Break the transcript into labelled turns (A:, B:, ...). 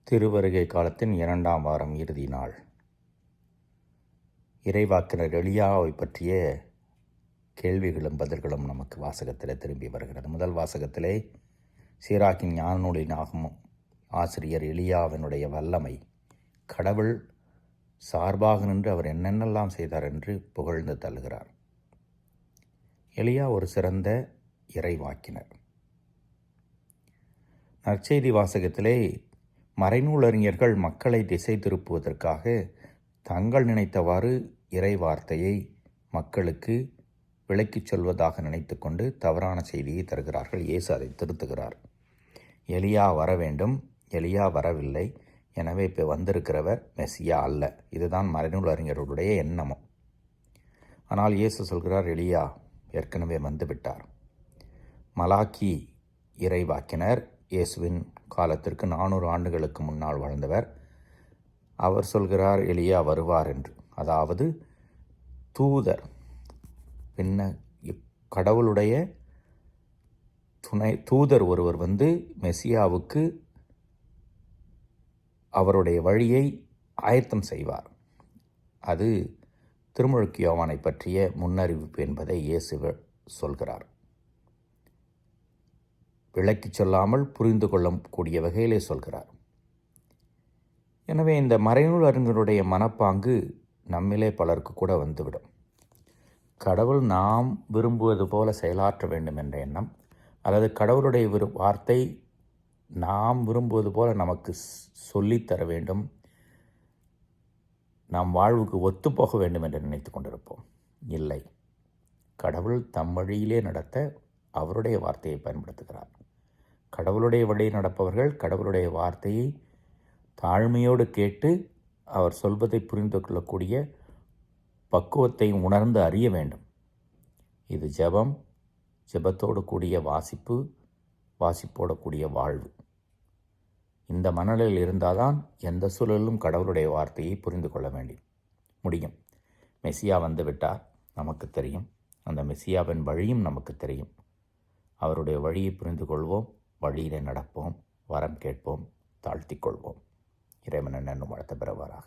A: திருவருகை காலத்தின் 2ஆம் வாரம் இறுதி நாள். இறைவாக்கினர் எலியாவை பற்றிய கேள்விகளும் பதில்களும் நமக்கு வாசகத்தில் திரும்பி வருகிறது. முதல் வாசகத்திலே சீராக்கின் ஞான நூலின் ஆசிரியர் எலியாவினுடைய வல்லமை, கடவுள் சார்பாக நின்று அவர் என்னென்னலாம் செய்தார் என்று புகழ்ந்து தள்ளுகிறார். எலியா ஒரு சிறந்த இறைவாக்கினர். நற்செய்தி வாசகத்திலே மறைநூலறிஞர்கள் மக்களை திசை திருப்புவதற்காக தங்கள் நினைத்தவாறு இறை வார்த்தையை மக்களுக்கு விளக்கிச் சொல்வதாக நினைத்து கொண்டு தவறான செய்தியை தருகிறார்கள். இயேசு அதை திருத்துகிறார். எலியா வர வேண்டும், எலியா வரவில்லை, எனவே இப்போ வந்திருக்கிறவர் மெசியா அல்ல. இதுதான் மறைநூலறிஞர்களுடைய எண்ணமும். ஆனால் இயேசு சொல்கிறார், எலியா ஏற்கனவே வந்துவிட்டார். மலாக்கி இறைவாக்கினர் இயேசுவின் காலத்திற்கு 400 ஆண்டுகளுக்கு முன்னால் வாழ்ந்தவர். அவர் சொல்கிறார் எலியா வருவார் என்று. அதாவது தூதர், கடவுளுடைய தூதர் ஒருவர் வந்து மெசியாவுக்கு அவருடைய வழியை ஆயத்தம் செய்வார். அது திருமுழுக்கு யோவானை பற்றிய முன்னறிவிப்பு என்பதை இயேசு சொல்கிறார். விளக்கிச் சொல்லாமல் புரிந்து கொள்ளக்கூடிய வகையிலே சொல்கிறார். எனவே இந்த மறைநூல் அறிஞருடைய மனப்பாங்கு நம்மிலே பலருக்கு கூட வந்துவிடும். கடவுள் நாம் விரும்புவது போல செயலாற்ற வேண்டும் என்ற எண்ணம், அல்லது கடவுளுடைய வார்த்தை நாம் விரும்புவது போல நமக்கு சொல்லித்தர வேண்டும், நாம் வாழ்வுக்கு ஒத்துப்போக வேண்டும் என்று நினைத்து கொண்டிருப்போம். இல்லை, கடவுள் தம் வழியிலே நடத்த அவருடைய வார்த்தையை பயன்படுத்துகிறார். கடவுளுடைய வழி நடப்பவர்கள் கடவுளுடைய வார்த்தையை தாழ்மையோடு கேட்டு அவர் சொல்வதை புரிந்து கொள்ளக்கூடிய பக்குவத்தை உணர்ந்து அறிய வேண்டும். இது ஜெபம், ஜெபத்தோடு கூடிய வாசிப்பு, வாசிப்போடு கூடிய வாழ்வு. இந்த மனநிலையில் இருந்தால்தான் எந்த சூழலிலும் கடவுளுடைய வார்த்தையை புரிந்து கொள்ள முடியும். மெசியா வந்து விட்டார், நமக்கு தெரியும். அந்த மெசியாவின் வழியும் நமக்கு தெரியும். அவருடைய வழியை புரிந்து கொள்வோம், வழியிலே நடப்போம், வரம் கேட்போம், தாழ்த்தி கொள்வோம். இறைவன் என்னும் வாழ்த்த பெறுவாராக.